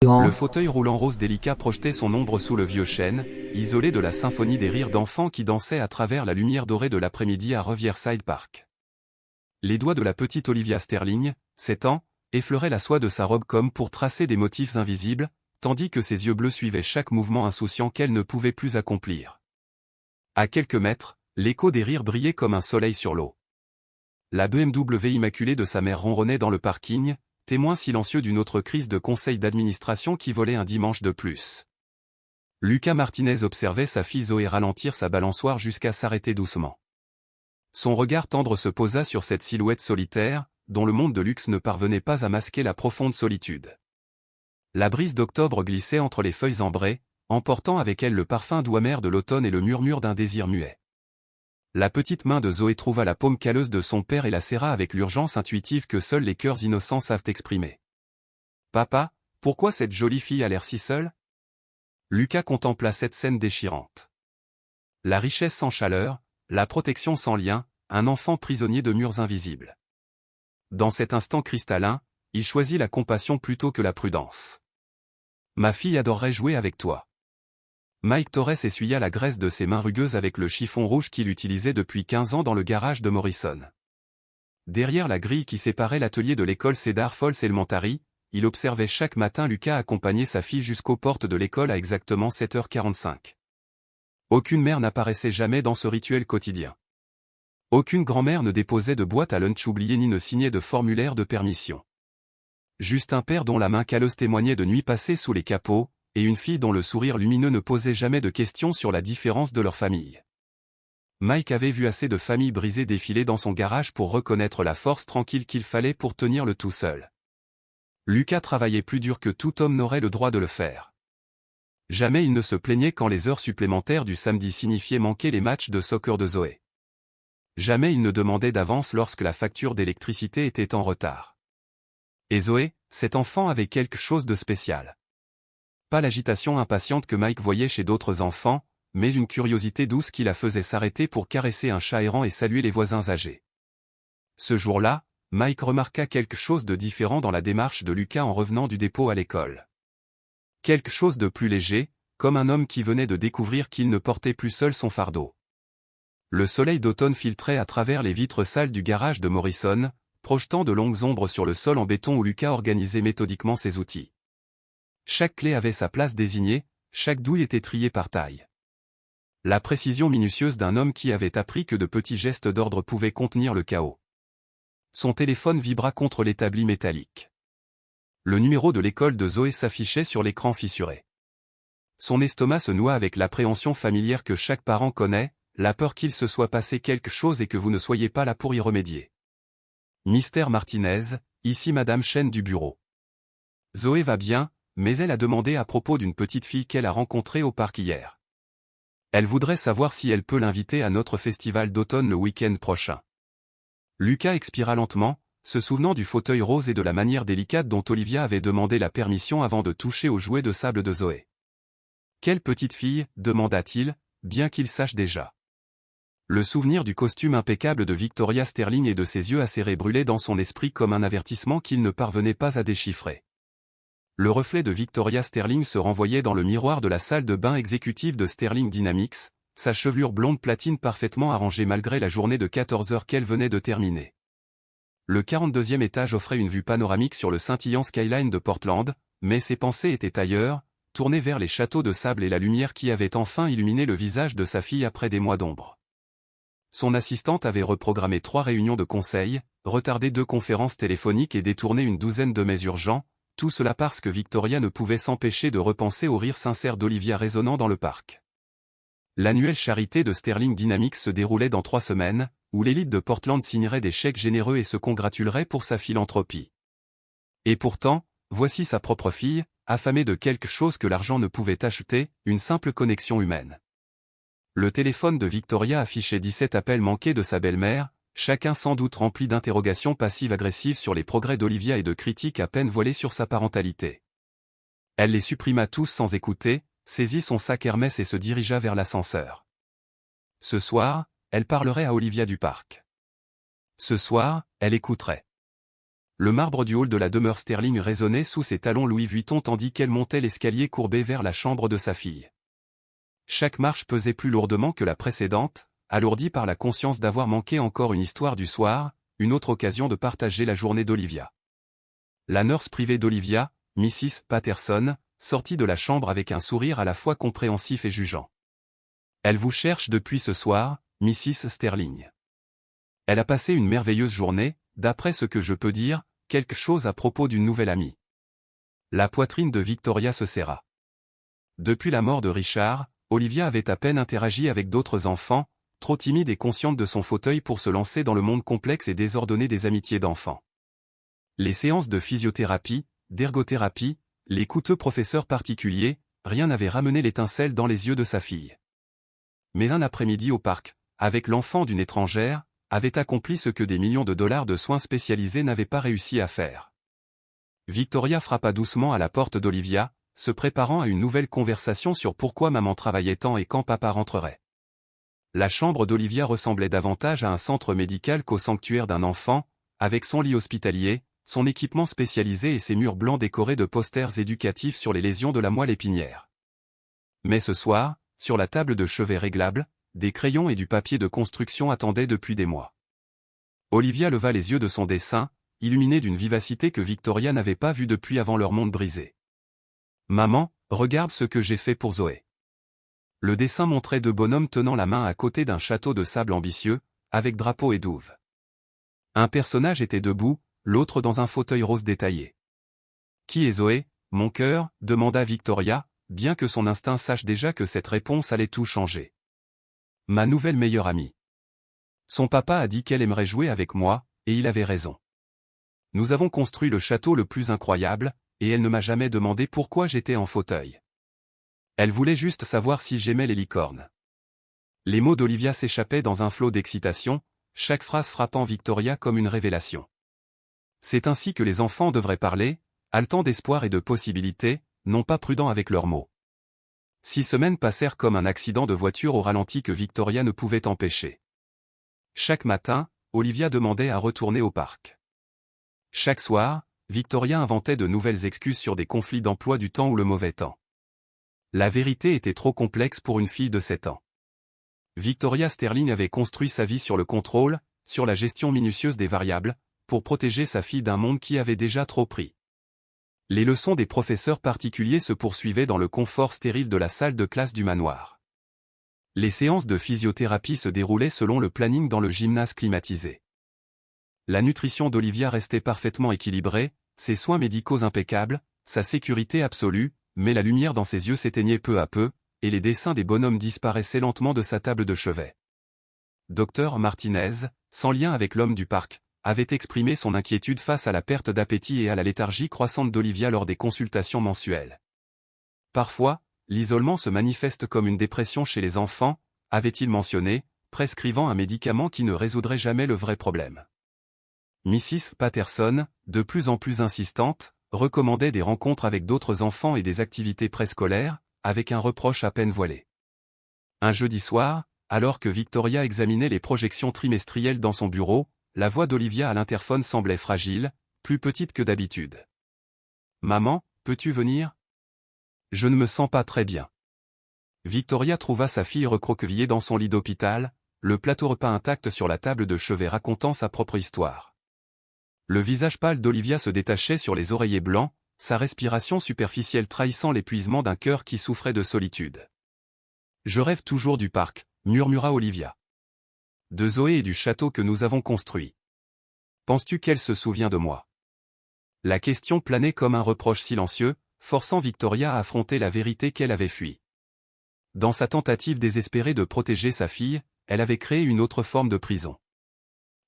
Le fauteuil roulant rose délicat projetait son ombre sous le vieux chêne, isolé de la symphonie des rires d'enfants qui dansaient à travers la lumière dorée de l'après-midi à Riverside Park. Les doigts de la petite Olivia Sterling, 7 ans, effleuraient la soie de sa robe comme pour tracer des motifs invisibles, tandis que ses yeux bleus suivaient chaque mouvement insouciant qu'elle ne pouvait plus accomplir. À quelques mètres, l'écho des rires brillait comme un soleil sur l'eau. La BMW immaculée de sa mère ronronnait dans le parking, témoin silencieux d'une autre crise de conseil d'administration qui volait un dimanche de plus. Lucas Martinez observait sa fille Zoé ralentir sa balançoire jusqu'à s'arrêter doucement. Son regard tendre se posa sur cette silhouette solitaire, dont le monde de luxe ne parvenait pas à masquer la profonde solitude. La brise d'octobre glissait entre les feuilles ambrées, emportant avec elle le parfum doux amer de l'automne et le murmure d'un désir muet. La petite main de Zoé trouva la paume calleuse de son père et la serra avec l'urgence intuitive que seuls les cœurs innocents savent exprimer. « Papa, pourquoi cette jolie fille a l'air si seule ?» Lucas contempla cette scène déchirante. La richesse sans chaleur, la protection sans lien, un enfant prisonnier de murs invisibles. Dans cet instant cristallin, il choisit la compassion plutôt que la prudence. « Ma fille adorerait jouer avec toi. » Mike Torres essuya la graisse de ses mains rugueuses avec le chiffon rouge qu'il utilisait depuis 15 ans dans le garage de Morrison. Derrière la grille qui séparait l'atelier de l'école Cedar Falls Elementary, il observait chaque matin Lucas accompagner sa fille jusqu'aux portes de l'école à exactement 7h45. Aucune mère n'apparaissait jamais dans ce rituel quotidien. Aucune grand-mère ne déposait de boîte à lunch oubliée ni ne signait de formulaire de permission. Juste un père dont la main calleuse témoignait de nuits passées sous les capots, et une fille dont le sourire lumineux ne posait jamais de questions sur la différence de leur famille. Mike avait vu assez de familles brisées défiler dans son garage pour reconnaître la force tranquille qu'il fallait pour tenir le tout seul. Lucas travaillait plus dur que tout homme n'aurait le droit de le faire. Jamais il ne se plaignait quand les heures supplémentaires du samedi signifiaient manquer les matchs de soccer de Zoé. Jamais il ne demandait d'avance lorsque la facture d'électricité était en retard. Et Zoé, cet enfant avait quelque chose de spécial. Pas l'agitation impatiente que Mike voyait chez d'autres enfants, mais une curiosité douce qui la faisait s'arrêter pour caresser un chat errant et saluer les voisins âgés. Ce jour-là, Mike remarqua quelque chose de différent dans la démarche de Lucas en revenant du dépôt à l'école. Quelque chose de plus léger, comme un homme qui venait de découvrir qu'il ne portait plus seul son fardeau. Le soleil d'automne filtrait à travers les vitres sales du garage de Morrison, projetant de longues ombres sur le sol en béton où Lucas organisait méthodiquement ses outils. Chaque clé avait sa place désignée, chaque douille était triée par taille. La précision minutieuse d'un homme qui avait appris que de petits gestes d'ordre pouvaient contenir le chaos. Son téléphone vibra contre l'établi métallique. Le numéro de l'école de Zoé s'affichait sur l'écran fissuré. Son estomac se noua avec l'appréhension familière que chaque parent connaît, la peur qu'il se soit passé quelque chose et que vous ne soyez pas là pour y remédier. Mystère Martinez, ici Madame Chen du bureau. Zoé va bien, mais elle a demandé à propos d'une petite fille qu'elle a rencontrée au parc hier. Elle voudrait savoir si elle peut l'inviter à notre festival d'automne le week-end prochain. Lucas expira lentement, se souvenant du fauteuil rose et de la manière délicate dont Olivia avait demandé la permission avant de toucher au jouet de sable de Zoé. « Quelle petite fille ?» demanda-t-il, bien qu'il sache déjà. Le souvenir du costume impeccable de Victoria Sterling et de ses yeux acérés brûlait dans son esprit comme un avertissement qu'il ne parvenait pas à déchiffrer. Le reflet de Victoria Sterling se renvoyait dans le miroir de la salle de bain exécutive de Sterling Dynamics, sa chevelure blonde platine parfaitement arrangée malgré la journée de 14 heures qu'elle venait de terminer. Le 42e étage offrait une vue panoramique sur le scintillant skyline de Portland, mais ses pensées étaient ailleurs, tournées vers les châteaux de sable et la lumière qui avait enfin illuminé le visage de sa fille après des mois d'ombre. Son assistante avait reprogrammé 3 réunions de conseil, retardé 2 conférences téléphoniques et détourné une douzaine de mails urgents, tout cela parce que Victoria ne pouvait s'empêcher de repenser au rire sincère d'Olivia résonnant dans le parc. L'annuelle charité de Sterling Dynamics se déroulait dans 3 semaines, où l'élite de Portland signerait des chèques généreux et se congratulerait pour sa philanthropie. Et pourtant, voici sa propre fille, affamée de quelque chose que l'argent ne pouvait acheter, une simple connexion humaine. Le téléphone de Victoria affichait 17 appels manqués de sa belle-mère, chacun sans doute rempli d'interrogations passives-agressives sur les progrès d'Olivia et de critiques à peine voilées sur sa parentalité. Elle les supprima tous sans écouter, saisit son sac Hermès et se dirigea vers l'ascenseur. Ce soir, elle parlerait à Olivia du parc. Ce soir, elle écouterait. Le marbre du hall de la demeure Sterling résonnait sous ses talons Louis Vuitton tandis qu'elle montait l'escalier courbé vers la chambre de sa fille. Chaque marche pesait plus lourdement que la précédente, alourdie par la conscience d'avoir manqué encore une histoire du soir, une autre occasion de partager la journée d'Olivia. La nurse privée d'Olivia, Mrs. Patterson, sortit de la chambre avec un sourire à la fois compréhensif et jugeant. « Elle vous cherche depuis ce soir, Mrs. Sterling. Elle a passé une merveilleuse journée, d'après ce que je peux dire, quelque chose à propos d'une nouvelle amie. » La poitrine de Victoria se serra. Depuis la mort de Richard, Olivia avait à peine interagi avec d'autres enfants, trop timide et consciente de son fauteuil pour se lancer dans le monde complexe et désordonné des amitiés d'enfants. Les séances de physiothérapie, d'ergothérapie, les coûteux professeurs particuliers, rien n'avait ramené l'étincelle dans les yeux de sa fille. Mais un après-midi au parc, avec l'enfant d'une étrangère, avait accompli ce que des millions de dollars de soins spécialisés n'avaient pas réussi à faire. Victoria frappa doucement à la porte d'Olivia, se préparant à une nouvelle conversation sur pourquoi maman travaillait tant et quand papa rentrerait. La chambre d'Olivia ressemblait davantage à un centre médical qu'au sanctuaire d'un enfant, avec son lit hospitalier, son équipement spécialisé et ses murs blancs décorés de posters éducatifs sur les lésions de la moelle épinière. Mais ce soir, sur la table de chevet réglable, des crayons et du papier de construction attendaient depuis des mois. Olivia leva les yeux de son dessin, illuminé d'une vivacité que Victoria n'avait pas vue depuis avant leur monde brisé. « Maman, regarde ce que j'ai fait pour Zoé. » Le dessin montrait deux bonhommes tenant la main à côté d'un château de sable ambitieux, avec drapeau et douve. Un personnage était debout, l'autre dans un fauteuil rose détaillé. « Qui est Zoé, mon cœur ?» demanda Victoria, bien que son instinct sache déjà que cette réponse allait tout changer. « Ma nouvelle meilleure amie. Son papa a dit qu'elle aimerait jouer avec moi, et il avait raison. Nous avons construit le château le plus incroyable, et elle ne m'a jamais demandé pourquoi j'étais en fauteuil. Elle voulait juste savoir si j'aimais les licornes. » Les mots d'Olivia s'échappaient dans un flot d'excitation, chaque phrase frappant Victoria comme une révélation. C'est ainsi que les enfants devraient parler, haletant d'espoir et de possibilités, non pas prudents avec leurs mots. 6 semaines passèrent comme un accident de voiture au ralenti que Victoria ne pouvait empêcher. Chaque matin, Olivia demandait à retourner au parc. Chaque soir, Victoria inventait de nouvelles excuses sur des conflits d'emploi du temps ou le mauvais temps. La vérité était trop complexe pour une fille de 7 ans. Victoria Sterling avait construit sa vie sur le contrôle, sur la gestion minutieuse des variables, pour protéger sa fille d'un monde qui avait déjà trop pris. Les leçons des professeurs particuliers se poursuivaient dans le confort stérile de la salle de classe du manoir. Les séances de physiothérapie se déroulaient selon le planning dans le gymnase climatisé. La nutrition d'Olivia restait parfaitement équilibrée, ses soins médicaux impeccables, sa sécurité absolue, mais la lumière dans ses yeux s'éteignait peu à peu, et les dessins des bonhommes disparaissaient lentement de sa table de chevet. Dr Martinez, sans lien avec l'homme du parc, avait exprimé son inquiétude face à la perte d'appétit et à la léthargie croissante d'Olivia lors des consultations mensuelles. Parfois, l'isolement se manifeste comme une dépression chez les enfants, avait-il mentionné, prescrivant un médicament qui ne résoudrait jamais le vrai problème. Mrs. Patterson, de plus en plus insistante, recommandait des rencontres avec d'autres enfants et des activités préscolaires, avec un reproche à peine voilé. Un jeudi soir, alors que Victoria examinait les projections trimestrielles dans son bureau, la voix d'Olivia à l'interphone semblait fragile, plus petite que d'habitude. « Maman, peux-tu venir ? Je ne me sens pas très bien. » Victoria trouva sa fille recroquevillée dans son lit d'hôpital, le plateau repas intact sur la table de chevet racontant sa propre histoire. Le visage pâle d'Olivia se détachait sur les oreillers blancs, sa respiration superficielle trahissant l'épuisement d'un cœur qui souffrait de solitude. « Je rêve toujours du parc, » murmura Olivia. « De Zoé et du château que nous avons construit. Penses-tu qu'elle se souvient de moi ?» La question planait comme un reproche silencieux, forçant Victoria à affronter la vérité qu'elle avait fuie. Dans sa tentative désespérée de protéger sa fille, elle avait créé une autre forme de prison.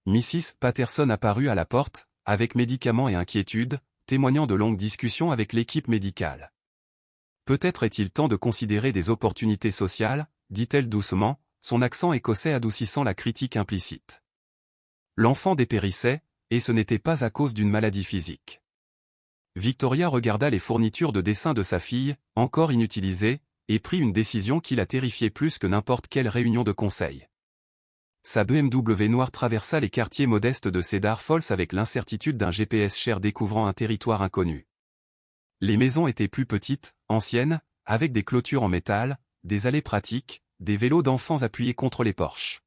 Mrs. Patterson apparut à la porte, avec médicaments et inquiétude, témoignant de longues discussions avec l'équipe médicale. « Peut-être est-il temps de considérer des opportunités sociales, dit-elle doucement, son accent écossais adoucissant la critique implicite. L'enfant dépérissait, et ce n'était pas à cause d'une maladie physique. Victoria regarda les fournitures de dessin de sa fille, encore inutilisées, et prit une décision qui la terrifiait plus que n'importe quelle réunion de conseil. sa BMW noire traversa les quartiers modestes de Cedar Falls avec l'incertitude d'un GPS cher découvrant un territoire inconnu. Les maisons étaient plus petites, anciennes, avec des clôtures en métal, des allées pratiques, des vélos d'enfants appuyés contre les porches.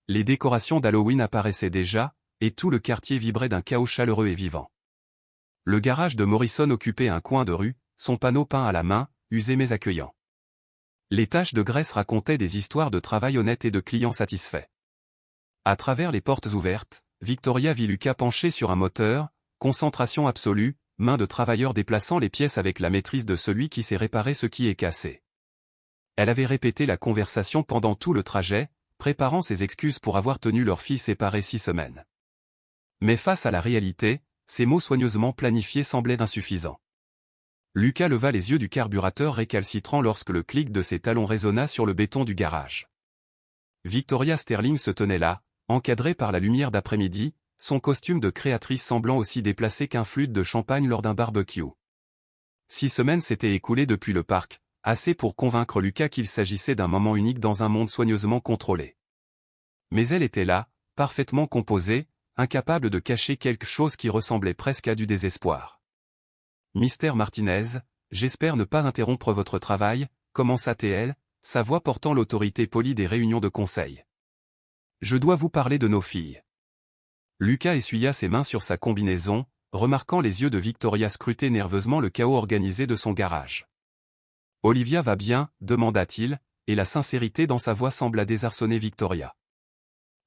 Les décorations d'Halloween apparaissaient déjà, et tout le quartier vibrait d'un chaos chaleureux et vivant. Le garage de Morrison occupait un coin de rue, son panneau peint à la main, usé mais accueillant. Les taches de graisse racontaient des histoires de travail honnête et de clients satisfaits. À travers les portes ouvertes, Victoria vit Lucas penché sur un moteur, concentration absolue, main de travailleur déplaçant les pièces avec la maîtrise de celui qui sait réparer ce qui est cassé. Elle avait répété la conversation pendant tout le trajet, préparant ses excuses pour avoir tenu leur fille séparée 6 semaines. Mais face à la réalité, ces mots soigneusement planifiés semblaient insuffisants. Lucas leva les yeux du carburateur récalcitrant lorsque le clic de ses talons résonna sur le béton du garage. Victoria Sterling se tenait là, encadrée par la lumière d'après-midi, son costume de créatrice semblant aussi déplacé qu'un flûte de champagne lors d'un barbecue. 6 semaines s'étaient écoulées depuis le parc, assez pour convaincre Lucas qu'il s'agissait d'un moment unique dans un monde soigneusement contrôlé. Mais elle était là, parfaitement composée, incapable de cacher quelque chose qui ressemblait presque à du désespoir. Mr. Martinez, j'espère ne pas interrompre votre travail, commença-t-elle, sa voix portant l'autorité polie des réunions de conseil. Je dois vous parler de nos filles. Lucas essuya ses mains sur sa combinaison, remarquant les yeux de Victoria scruter nerveusement le chaos organisé de son garage. Olivia va bien, demanda-t-il, et la sincérité dans sa voix sembla désarçonner Victoria.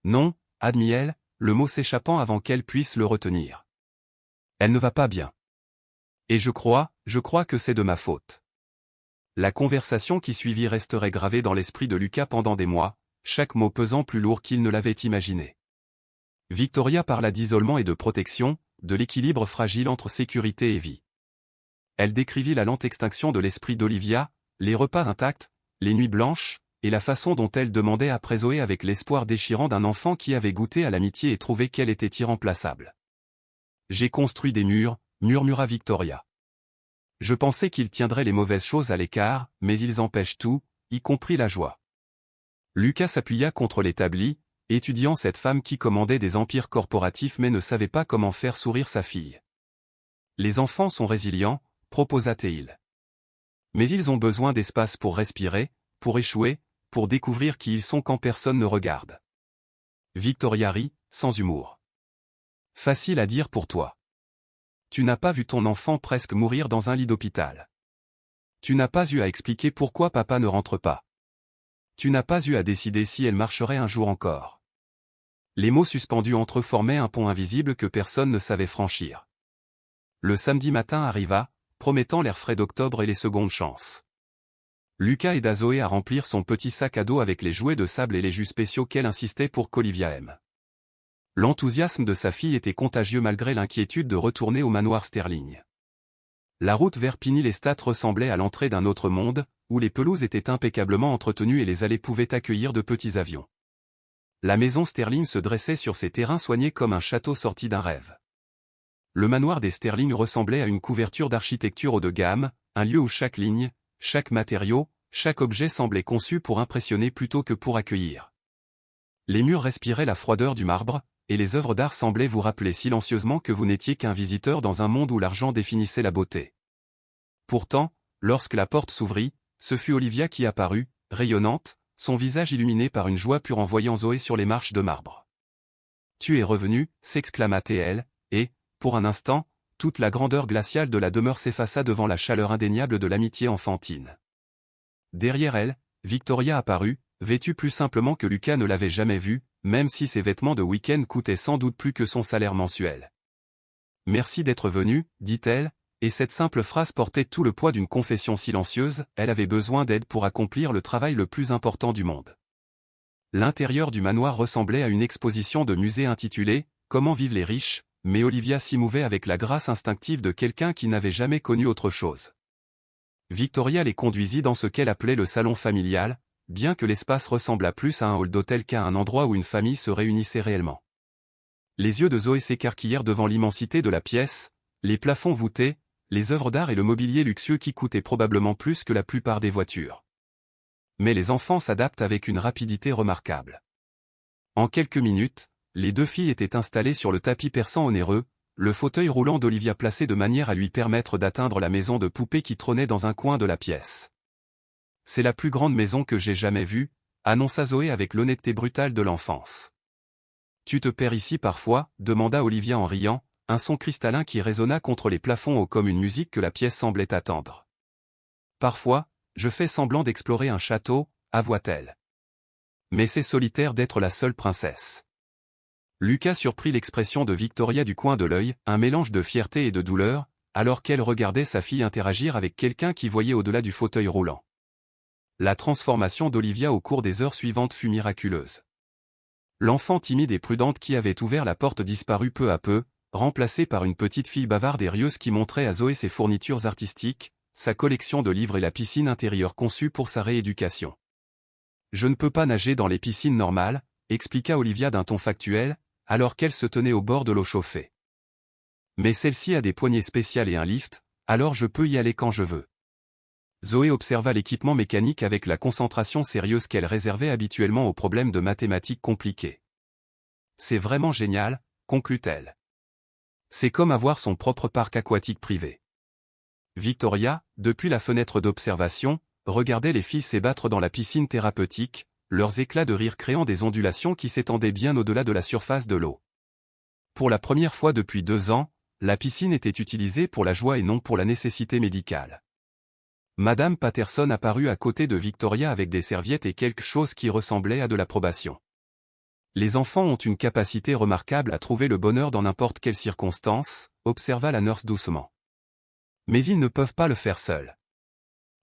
Non, admit-elle, le mot s'échappant avant qu'elle puisse le retenir. Elle ne va pas bien. Et je crois que c'est de ma faute. La conversation qui suivit resterait gravée dans l'esprit de Lucas pendant des mois, chaque mot pesant plus lourd qu'il ne l'avait imaginé. Victoria parla d'isolement et de protection, de l'équilibre fragile entre sécurité et vie. Elle décrivit la lente extinction de l'esprit d'Olivia, les repas intacts, les nuits blanches, et la façon dont elle demandait après Zoé avec l'espoir déchirant d'un enfant qui avait goûté à l'amitié et trouvé qu'elle était irremplaçable. J'ai construit des murs, murmura Victoria. Je pensais qu'ils tiendraient les mauvaises choses à l'écart, mais ils empêchent tout, y compris la joie. Lucas s'appuya contre l'établi, étudiant cette femme qui commandait des empires corporatifs mais ne savait pas comment faire sourire sa fille. Les enfants sont résilients, proposa-t-il. Mais ils ont besoin d'espace pour respirer, pour échouer, pour découvrir qui ils sont quand personne ne regarde. Victoria rit, sans humour. Facile à dire pour toi. Tu n'as pas vu ton enfant presque mourir dans un lit d'hôpital. Tu n'as pas eu à expliquer pourquoi papa ne rentre pas. Tu n'as pas eu à décider si elle marcherait un jour encore. Les mots suspendus entre eux formaient un pont invisible que personne ne savait franchir. Le samedi matin arriva, promettant l'air frais d'octobre et les secondes chances. Lucas aida Zoé à remplir son petit sac à dos avec les jouets de sable et les jus spéciaux qu'elle insistait pour qu'Olivia aime. L'enthousiasme de sa fille était contagieux malgré l'inquiétude de retourner au manoir Sterling. La route vers Piny-les-Stats ressemblait à l'entrée d'un autre monde, où les pelouses étaient impeccablement entretenues et les allées pouvaient accueillir de petits avions. La maison Sterling se dressait sur ses terrains soignés comme un château sorti d'un rêve. Le manoir des Sterling ressemblait à une couverture d'architecture haut de gamme, un lieu où chaque ligne, chaque matériau, chaque objet semblait conçu pour impressionner plutôt que pour accueillir. Les murs respiraient la froideur du marbre, et les œuvres d'art semblaient vous rappeler silencieusement que vous n'étiez qu'un visiteur dans un monde où l'argent définissait la beauté. Pourtant, lorsque la porte s'ouvrit, ce fut Olivia qui apparut, rayonnante, son visage illuminé par une joie pure en voyant Zoé sur les marches de marbre. « Tu es revenu » s'exclama-t-elle, et, pour un instant, toute la grandeur glaciale de la demeure s'effaça devant la chaleur indéniable de l'amitié enfantine. Derrière elle, Victoria apparut, vêtue plus simplement que Lucas ne l'avait jamais vue, même si ses vêtements de week-end coûtaient sans doute plus que son salaire mensuel. « Merci d'être venu, dit-elle, et cette simple phrase portait tout le poids d'une confession silencieuse, elle avait besoin d'aide pour accomplir le travail le plus important du monde. L'intérieur du manoir ressemblait à une exposition de musée intitulée « Comment vivent les riches », mais Olivia s'y mouvait avec la grâce instinctive de quelqu'un qui n'avait jamais connu autre chose. Victoria les conduisit dans ce qu'elle appelait le salon familial, bien que l'espace ressemblât plus à un hall d'hôtel qu'à un endroit où une famille se réunissait réellement. Les yeux de Zoé s'écarquillèrent devant l'immensité de la pièce, les plafonds voûtés, les œuvres d'art et le mobilier luxueux qui coûtaient probablement plus que la plupart des voitures. Mais les enfants s'adaptent avec une rapidité remarquable. En quelques minutes, les deux filles étaient installées sur le tapis persan onéreux, le fauteuil roulant d'Olivia placé de manière à lui permettre d'atteindre la maison de poupée qui trônait dans un coin de la pièce. « C'est la plus grande maison que j'ai jamais vue », annonça Zoé avec l'honnêteté brutale de l'enfance. « Tu te perds ici parfois ?» demanda Olivia en riant, un son cristallin qui résonna contre les plafonds comme une musique que la pièce semblait attendre. « Parfois, je fais semblant d'explorer un château, avoua-t-elle. Mais c'est solitaire d'être la seule princesse. » Lucas surprit l'expression de Victoria du coin de l'œil, un mélange de fierté et de douleur, alors qu'elle regardait sa fille interagir avec quelqu'un qui voyait au-delà du fauteuil roulant. La transformation d'Olivia au cours des heures suivantes fut miraculeuse. L'enfant timide et prudente qui avait ouvert la porte disparut peu à peu, remplacée par une petite fille bavarde et rieuse qui montrait à Zoé ses fournitures artistiques, sa collection de livres et la piscine intérieure conçue pour sa rééducation. « Je ne peux pas nager dans les piscines normales », expliqua Olivia d'un ton factuel, alors qu'elle se tenait au bord de l'eau chauffée. « Mais celle-ci a des poignées spéciales et un lift, alors je peux y aller quand je veux. » Zoé observa l'équipement mécanique avec la concentration sérieuse qu'elle réservait habituellement aux problèmes de mathématiques compliqués. « C'est vraiment génial, » conclut-elle. « C'est comme avoir son propre parc aquatique privé. » Victoria, depuis la fenêtre d'observation, regardait les filles s'ébattre dans la piscine thérapeutique, leurs éclats de rire créant des ondulations qui s'étendaient bien au-delà de la surface de l'eau. Pour la première fois depuis 2 ans, la piscine était utilisée pour la joie et non pour la nécessité médicale. Madame Patterson apparut à côté de Victoria avec des serviettes et quelque chose qui ressemblait à de l'approbation. Les enfants ont une capacité remarquable à trouver le bonheur dans n'importe quelle circonstance, observa la nurse doucement. Mais ils ne peuvent pas le faire seuls.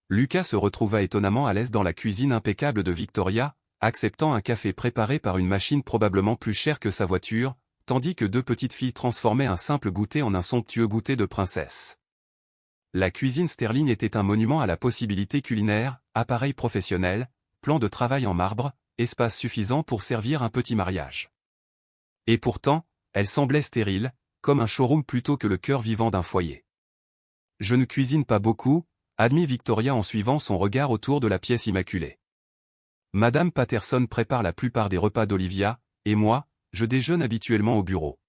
Lucas se retrouva étonnamment à l'aise dans la cuisine impeccable de Victoria, acceptant un café préparé par une machine probablement plus chère que sa voiture, tandis que 2 petites filles transformaient un simple goûter en un somptueux goûter de princesse. La cuisine Sterling était un monument à la possibilité culinaire, appareil professionnel, plan de travail en marbre, espace suffisant pour servir un petit mariage. Et pourtant, elle semblait stérile, comme un showroom plutôt que le cœur vivant d'un foyer. « Je ne cuisine pas beaucoup », admit Victoria en suivant son regard autour de la pièce immaculée. Madame Patterson prépare la plupart des repas d'Olivia, et moi, je déjeune habituellement au bureau.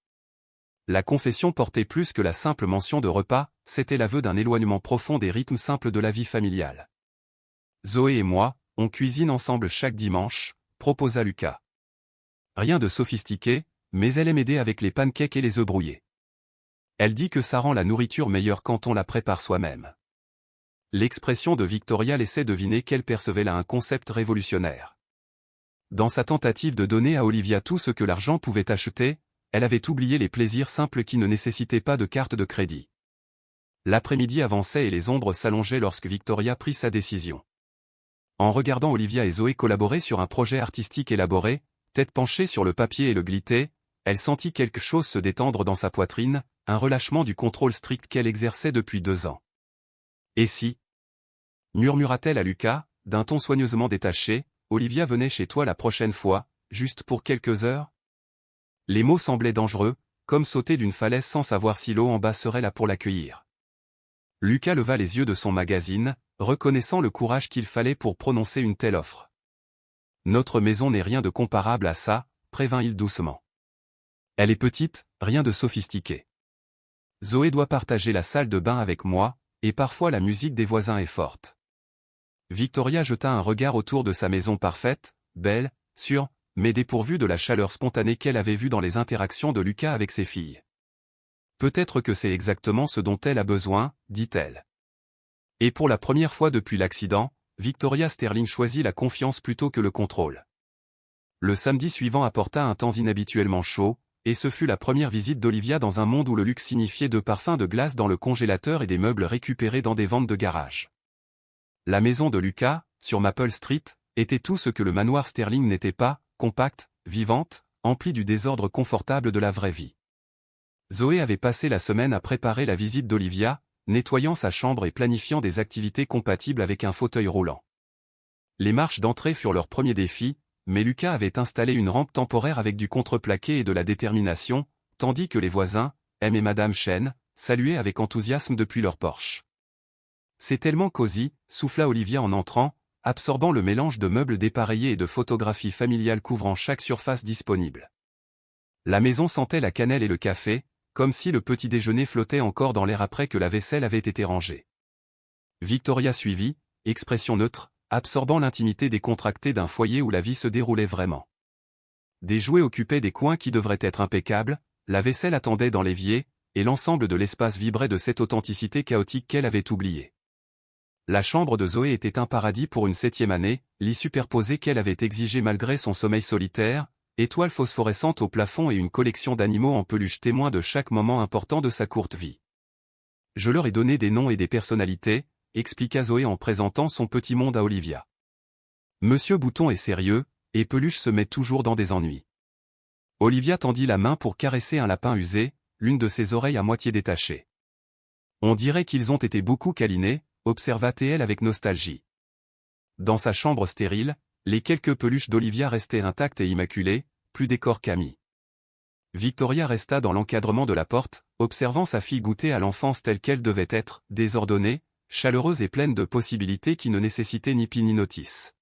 La confession portait plus que la simple mention de repas, c'était l'aveu d'un éloignement profond des rythmes simples de la vie familiale. Zoé et moi, on cuisine ensemble chaque dimanche, proposa Lucas. Rien de sophistiqué, mais elle aime aider avec les pancakes et les œufs brouillés. Elle dit que ça rend la nourriture meilleure quand on la prépare soi-même. L'expression de Victoria laissait deviner qu'elle percevait là un concept révolutionnaire. Dans sa tentative de donner à Olivia tout ce que l'argent pouvait acheter, elle avait oublié les plaisirs simples qui ne nécessitaient pas de carte de crédit. L'après-midi avançait et les ombres s'allongeaient lorsque Victoria prit sa décision. En regardant Olivia et Zoé collaborer sur un projet artistique élaboré, tête penchée sur le papier et le glitter, elle sentit quelque chose se détendre dans sa poitrine, un relâchement du contrôle strict qu'elle exerçait depuis 2 ans. « Et si » murmura-t-elle à Lucas, d'un ton soigneusement détaché, « Olivia venait chez toi la prochaine fois, juste pour quelques heures ?» Les mots semblaient dangereux, comme sauter d'une falaise sans savoir si l'eau en bas serait là pour l'accueillir. Lucas leva les yeux de son magazine, reconnaissant le courage qu'il fallait pour prononcer une telle offre. « Notre maison n'est rien de comparable à ça, » prévint-il doucement. « Elle est petite, rien de sophistiqué. Zoé doit partager la salle de bain avec moi, et parfois la musique des voisins est forte. » Victoria jeta un regard autour de sa maison parfaite, belle, sûre, mais dépourvue de la chaleur spontanée qu'elle avait vue dans les interactions de Lucas avec ses filles. « Peut-être que c'est exactement ce dont elle a besoin, » dit-elle. Et pour la première fois depuis l'accident, Victoria Sterling choisit la confiance plutôt que le contrôle. Le samedi suivant apporta un temps inhabituellement chaud, et ce fut la première visite d'Olivia dans un monde où le luxe signifiait de parfums de glace dans le congélateur et des meubles récupérés dans des ventes de garage. La maison de Lucas, sur Maple Street, était tout ce que le manoir Sterling n'était pas, compacte, vivante, emplie du désordre confortable de la vraie vie. Zoé avait passé la semaine à préparer la visite d'Olivia, nettoyant sa chambre et planifiant des activités compatibles avec un fauteuil roulant. Les marches d'entrée furent leur premier défi, mais Lucas avait installé une rampe temporaire avec du contreplaqué et de la détermination, tandis que les voisins, M et Madame Chen, saluaient avec enthousiasme depuis leur porche. « C'est tellement cosy », souffla Olivia en entrant, absorbant le mélange de meubles dépareillés et de photographies familiales couvrant chaque surface disponible. La maison sentait la cannelle et le café, comme si le petit déjeuner flottait encore dans l'air après que la vaisselle avait été rangée. Victoria suivit, expression neutre, absorbant l'intimité décontractée d'un foyer où la vie se déroulait vraiment. Des jouets occupaient des coins qui devraient être impeccables, la vaisselle attendait dans l'évier, et l'ensemble de l'espace vibrait de cette authenticité chaotique qu'elle avait oubliée. La chambre de Zoé était un paradis pour une 7e année, lit superposé qu'elle avait exigé malgré son sommeil solitaire, étoiles phosphorescentes au plafond et une collection d'animaux en peluche témoins de chaque moment important de sa courte vie. Je leur ai donné des noms et des personnalités, expliqua Zoé en présentant son petit monde à Olivia. Monsieur Bouton est sérieux, et Peluche se met toujours dans des ennuis. Olivia tendit la main pour caresser un lapin usé, l'une de ses oreilles à moitié détachée. On dirait qu'ils ont été beaucoup câlinés, observa-t-elle avec nostalgie. Dans sa chambre stérile, les quelques peluches d'Olivia restaient intactes et immaculées, plus décor qu'amies. Victoria resta dans l'encadrement de la porte, observant sa fille goûter à l'enfance telle qu'elle devait être, désordonnée, chaleureuse et pleine de possibilités qui ne nécessitaient ni pile ni notice.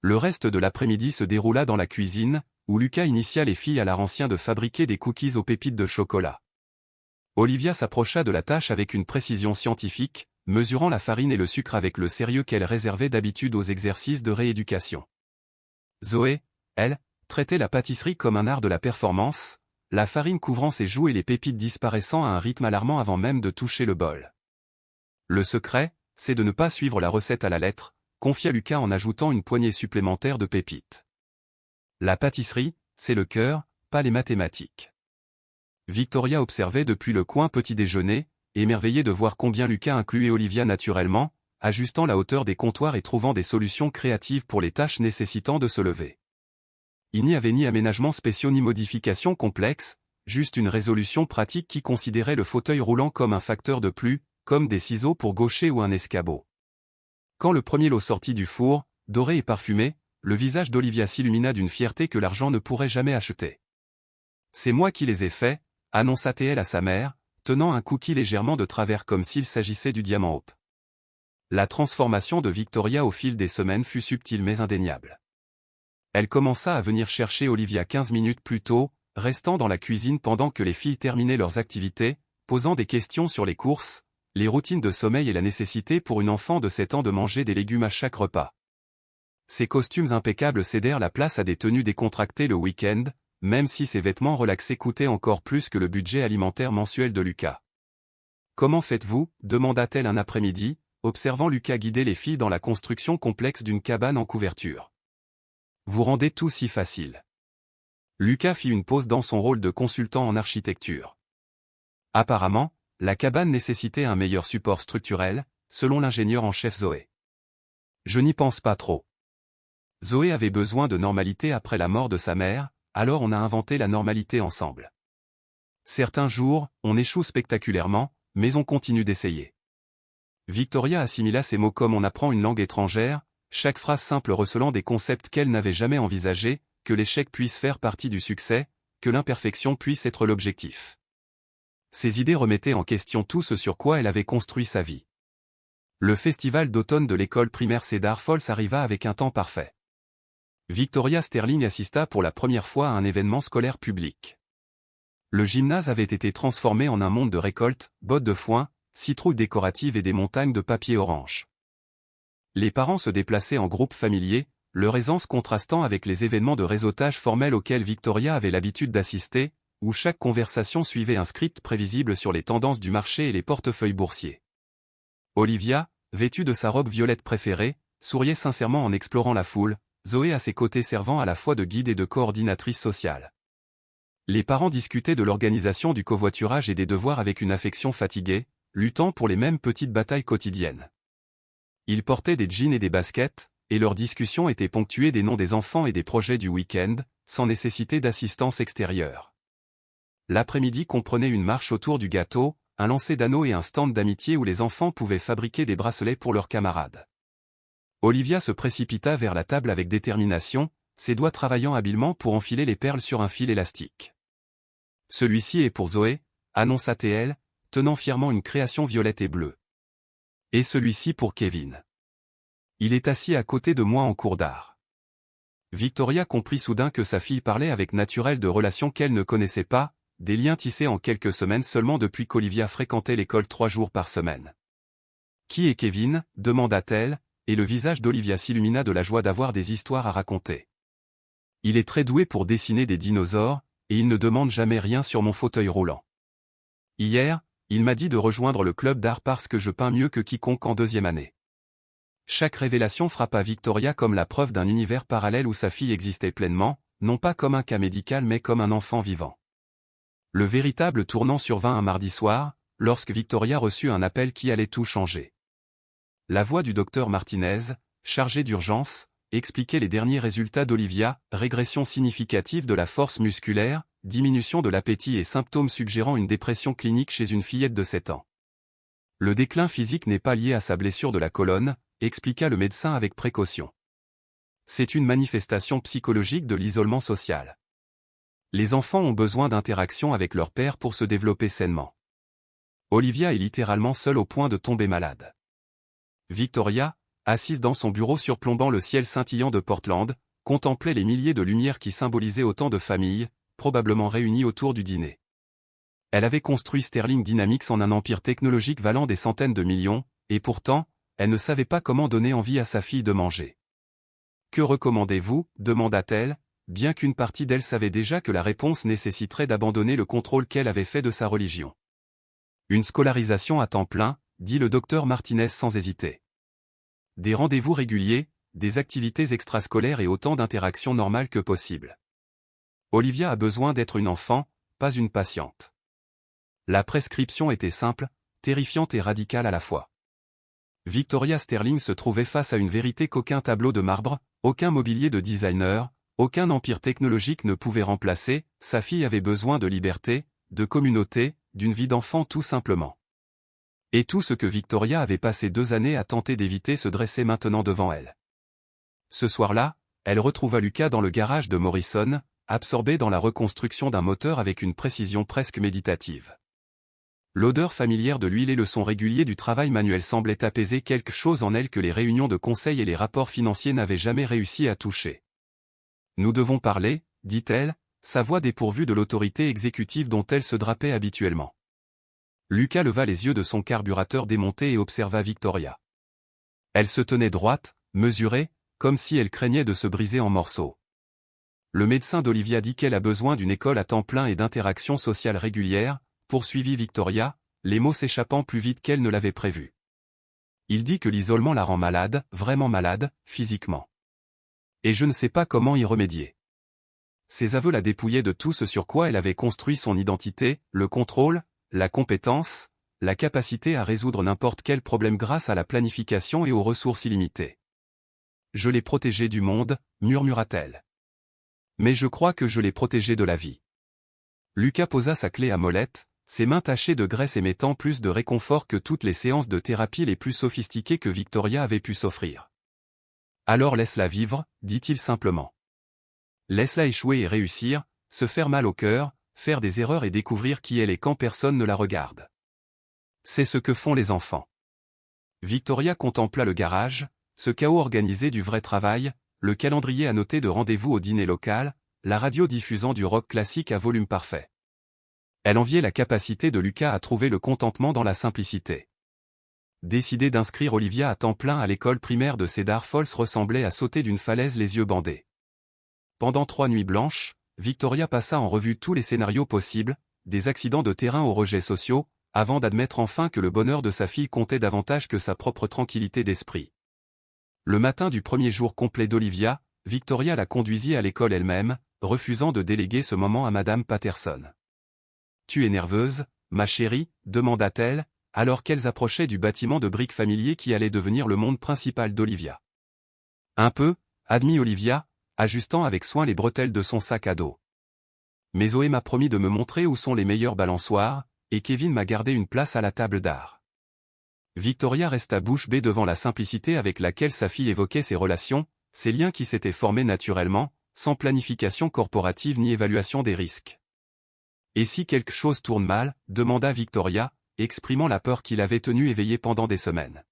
Le reste de l'après-midi se déroula dans la cuisine, où Lucas initia les filles à l'art ancien de fabriquer des cookies aux pépites de chocolat. Olivia s'approcha de la tâche avec une précision scientifique, mesurant la farine et le sucre avec le sérieux qu'elle réservait d'habitude aux exercices de rééducation. Zoé, elle, traitait la pâtisserie comme un art de la performance, la farine couvrant ses joues et les pépites disparaissant à un rythme alarmant avant même de toucher le bol. Le secret, c'est de ne pas suivre la recette à la lettre, confia Lucas en ajoutant une poignée supplémentaire de pépites. La pâtisserie, c'est le cœur, pas les mathématiques. Victoria observait depuis le coin petit déjeuner, émerveillée de voir combien Lucas incluait Olivia naturellement, ajustant la hauteur des comptoirs et trouvant des solutions créatives pour les tâches nécessitant de se lever. Il n'y avait ni aménagements spéciaux ni modifications complexes, juste une résolution pratique qui considérait le fauteuil roulant comme un facteur de plus, comme des ciseaux pour gaucher ou un escabeau. Quand le premier lot sortit du four, doré et parfumé, le visage d'Olivia s'illumina d'une fierté que l'argent ne pourrait jamais acheter. « C'est moi qui les ai faits », annonça-t-elle à sa mère, tenant un cookie légèrement de travers comme s'il s'agissait du diamant Hope. La transformation de Victoria au fil des semaines fut subtile mais indéniable. Elle commença à venir chercher Olivia 15 minutes plus tôt, restant dans la cuisine pendant que les filles terminaient leurs activités, posant des questions sur les courses, les routines de sommeil et la nécessité pour une enfant de 7 ans de manger des légumes à chaque repas. Ses costumes impeccables cédèrent la place à des tenues décontractées le week-end, même si ses vêtements relaxés coûtaient encore plus que le budget alimentaire mensuel de Lucas. « Comment faites-vous » demanda-t-elle un après-midi, observant Lucas guider les filles dans la construction complexe d'une cabane en couverture. « Vous rendez tout si facile. » Lucas fit une pause dans son rôle de consultant en architecture. Apparemment, la cabane nécessitait un meilleur support structurel, selon l'ingénieur en chef Zoé. « Je n'y pense pas trop. » Zoé avait besoin de normalité après la mort de sa mère, alors on a inventé la normalité ensemble. Certains jours, on échoue spectaculairement, mais on continue d'essayer. Victoria assimila ces mots comme on apprend une langue étrangère, chaque phrase simple recelant des concepts qu'elle n'avait jamais envisagés, que l'échec puisse faire partie du succès, que l'imperfection puisse être l'objectif. Ces idées remettaient en question tout ce sur quoi elle avait construit sa vie. Le festival d'automne de l'école primaire Cedar Falls arriva avec un temps parfait. Victoria Sterling assista pour la première fois à un événement scolaire public. Le gymnase avait été transformé en un monde de récoltes, bottes de foin, citrouilles décoratives et des montagnes de papier orange. Les parents se déplaçaient en groupes familiers, leur aisance contrastant avec les événements de réseautage formels auxquels Victoria avait l'habitude d'assister, où chaque conversation suivait un script prévisible sur les tendances du marché et les portefeuilles boursiers. Olivia, vêtue de sa robe violette préférée, souriait sincèrement en explorant la foule, Zoé à ses côtés servant à la fois de guide et de coordinatrice sociale. Les parents discutaient de l'organisation du covoiturage et des devoirs avec une affection fatiguée, luttant pour les mêmes petites batailles quotidiennes. Ils portaient des jeans et des baskets, et leurs discussions étaient ponctuées des noms des enfants et des projets du week-end, sans nécessité d'assistance extérieure. L'après-midi comprenait une marche autour du gâteau, un lancer d'anneaux et un stand d'amitié où les enfants pouvaient fabriquer des bracelets pour leurs camarades. Olivia se précipita vers la table avec détermination, ses doigts travaillant habilement pour enfiler les perles sur un fil élastique. « Celui-ci est pour Zoé », annonça-t-elle, tenant fièrement une création violette et bleue. « Et celui-ci pour Kevin. » Il est assis à côté de moi en cours d'art. Victoria comprit soudain que sa fille parlait avec naturel de relations qu'elle ne connaissait pas, des liens tissés en quelques semaines seulement depuis qu'Olivia fréquentait l'école 3 jours par semaine. « Qui est Kevin ?» demanda-t-elle, et le visage d'Olivia s'illumina de la joie d'avoir des histoires à raconter. « Il est très doué pour dessiner des dinosaures, et il ne demande jamais rien sur mon fauteuil roulant. Hier, il m'a dit de rejoindre le club d'art parce que je peins mieux que quiconque en 2e année. » Chaque révélation frappa Victoria comme la preuve d'un univers parallèle où sa fille existait pleinement, non pas comme un cas médical mais comme un enfant vivant. Le véritable tournant survint un mardi soir, lorsque Victoria reçut un appel qui allait tout changer. La voix du docteur Martinez, chargé d'urgence, expliquait les derniers résultats d'Olivia, régression significative de la force musculaire, diminution de l'appétit et symptômes suggérant une dépression clinique chez une fillette de 7 ans. Le déclin physique n'est pas lié à sa blessure de la colonne, expliqua le médecin avec précaution. C'est une manifestation psychologique de l'isolement social. Les enfants ont besoin d'interaction avec leur père pour se développer sainement. Olivia est littéralement seule au point de tomber malade. Victoria, assise dans son bureau surplombant le ciel scintillant de Portland, contemplait les milliers de lumières qui symbolisaient autant de familles, probablement réunies autour du dîner. Elle avait construit Sterling Dynamics en un empire technologique valant des centaines de millions, et pourtant, elle ne savait pas comment donner envie à sa fille de manger. « Que recommandez-vous » demanda-t-elle, bien qu'une partie d'elle savait déjà que la réponse nécessiterait d'abandonner le contrôle qu'elle avait fait de sa religion. « Une scolarisation à temps plein » dit le docteur Martinez sans hésiter. « Des rendez-vous réguliers, des activités extrascolaires et autant d'interactions normales que possible. Olivia a besoin d'être une enfant, pas une patiente. » La prescription était simple, terrifiante et radicale à la fois. Victoria Sterling se trouvait face à une vérité qu'aucun tableau de marbre, aucun mobilier de designer, aucun empire technologique ne pouvait remplacer. Sa fille avait besoin de liberté, de communauté, d'une vie d'enfant tout simplement. Et tout ce que Victoria avait passé 2 années à tenter d'éviter se dressait maintenant devant elle. Ce soir-là, elle retrouva Lucas dans le garage de Morrison, absorbé dans la reconstruction d'un moteur avec une précision presque méditative. L'odeur familière de l'huile et le son régulier du travail manuel semblaient apaiser quelque chose en elle que les réunions de conseil et les rapports financiers n'avaient jamais réussi à toucher. « Nous devons parler » dit-elle, sa voix dépourvue de l'autorité exécutive dont elle se drapait habituellement. Lucas leva les yeux de son carburateur démonté et observa Victoria. Elle se tenait droite, mesurée, comme si elle craignait de se briser en morceaux. Le médecin d'Olivia dit qu'elle a besoin d'une école à temps plein et d'interactions sociales régulières, poursuivit Victoria, les mots s'échappant plus vite qu'elle ne l'avait prévu. Il dit que l'isolement la rend malade, vraiment malade, physiquement. Et je ne sais pas comment y remédier. Ses aveux la dépouillaient de tout ce sur quoi elle avait construit son identité, le contrôle, la compétence, la capacité à résoudre n'importe quel problème grâce à la planification et aux ressources illimitées. « Je l'ai protégée du monde » murmura-t-elle. « Mais je crois que je l'ai protégée de la vie. » Lucas posa sa clé à molette, ses mains tachées de graisse émettant plus de réconfort que toutes les séances de thérapie les plus sophistiquées que Victoria avait pu s'offrir. « Alors laisse-la vivre » dit-il simplement. « Laisse-la échouer et réussir, se faire mal au cœur, faire des erreurs et découvrir qui elle est quand personne ne la regarde. C'est ce que font les enfants. » Victoria contempla le garage, ce chaos organisé du vrai travail, le calendrier annoté de rendez-vous au dîner local, la radio diffusant du rock classique à volume parfait. Elle enviait la capacité de Lucas à trouver le contentement dans la simplicité. Décider d'inscrire Olivia à temps plein à l'école primaire de Cedar Falls ressemblait à sauter d'une falaise les yeux bandés. Pendant 3 nuits blanches, Victoria passa en revue tous les scénarios possibles, des accidents de terrain aux rejets sociaux, avant d'admettre enfin que le bonheur de sa fille comptait davantage que sa propre tranquillité d'esprit. Le matin du premier jour complet d'Olivia, Victoria la conduisit à l'école elle-même, refusant de déléguer ce moment à Madame Patterson. « Tu es nerveuse, ma chérie » demanda-t-elle, alors qu'elles approchaient du bâtiment de briques familier qui allait devenir le monde principal d'Olivia. « Un peu » admit Olivia, ajustant avec soin les bretelles de son sac à dos. « Mais Zoé m'a promis de me montrer où sont les meilleures balançoires, et Kevin m'a gardé une place à la table d'art. » Victoria resta bouche bée devant la simplicité avec laquelle sa fille évoquait ses relations, ces liens qui s'étaient formés naturellement, sans planification corporative ni évaluation des risques. « Et si quelque chose tourne mal » demanda Victoria, exprimant la peur qui l'avait tenue éveillée pendant des semaines.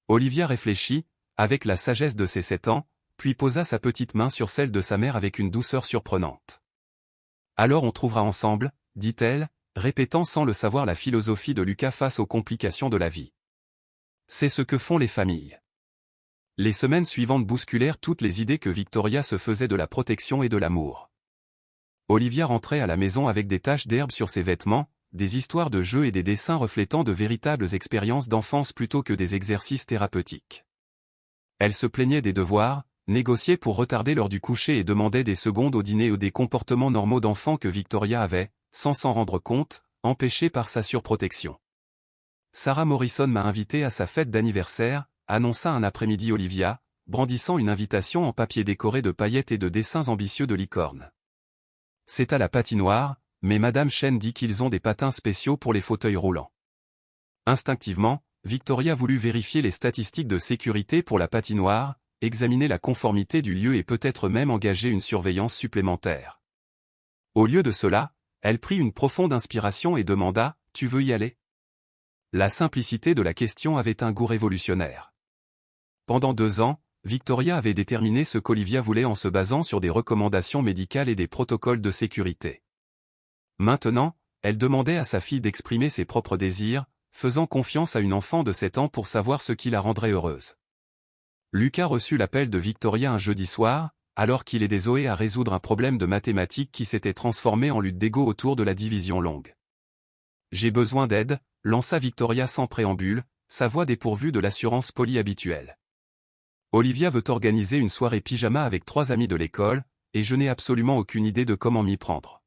Olivia réfléchit, avec la sagesse de ses 7 ans, puis posa sa petite main sur celle de sa mère avec une douceur surprenante. « Alors on trouvera ensemble, dit-elle, répétant sans le savoir la philosophie de Lucas face aux complications de la vie. C'est ce que font les familles. Les semaines suivantes bousculèrent toutes les idées que Victoria se faisait de la protection et de l'amour. Olivia rentrait à la maison avec des taches d'herbe sur ses vêtements, des histoires de jeux et des dessins reflétant de véritables expériences d'enfance plutôt que des exercices thérapeutiques. Elle se plaignait des devoirs, négociait pour retarder l'heure du coucher et demandait des secondes au dîner ou des comportements normaux d'enfant que Victoria avait, sans s'en rendre compte, empêchés par sa surprotection. Sarah Morrison m'a invité à sa fête d'anniversaire, annonça un après-midi Olivia, brandissant une invitation en papier décoré de paillettes et de dessins ambitieux de licornes. C'est à la patinoire, mais Madame Chen dit qu'ils ont des patins spéciaux pour les fauteuils roulants. Instinctivement, Victoria voulut vérifier les statistiques de sécurité pour la patinoire, examiner la conformité du lieu et peut-être même engager une surveillance supplémentaire. Au lieu de cela, elle prit une profonde inspiration et demanda « Tu veux y aller ?» La simplicité de la question avait un goût révolutionnaire. Pendant 2 ans, Victoria avait déterminé ce qu'Olivia voulait en se basant sur des recommandations médicales et des protocoles de sécurité. Maintenant, elle demandait à sa fille d'exprimer ses propres désirs, faisant confiance à une enfant de 7 ans pour savoir ce qui la rendrait heureuse. Lucas reçut l'appel de Victoria un jeudi soir, alors qu'il aidait Zoé à résoudre un problème de mathématiques qui s'était transformé en lutte d'ego autour de la division longue. « J'ai besoin d'aide », lança Victoria sans préambule, sa voix dépourvue de l'assurance polie habituelle. Olivia veut organiser une soirée pyjama avec 3 amis de l'école, et je n'ai absolument aucune idée de comment m'y prendre.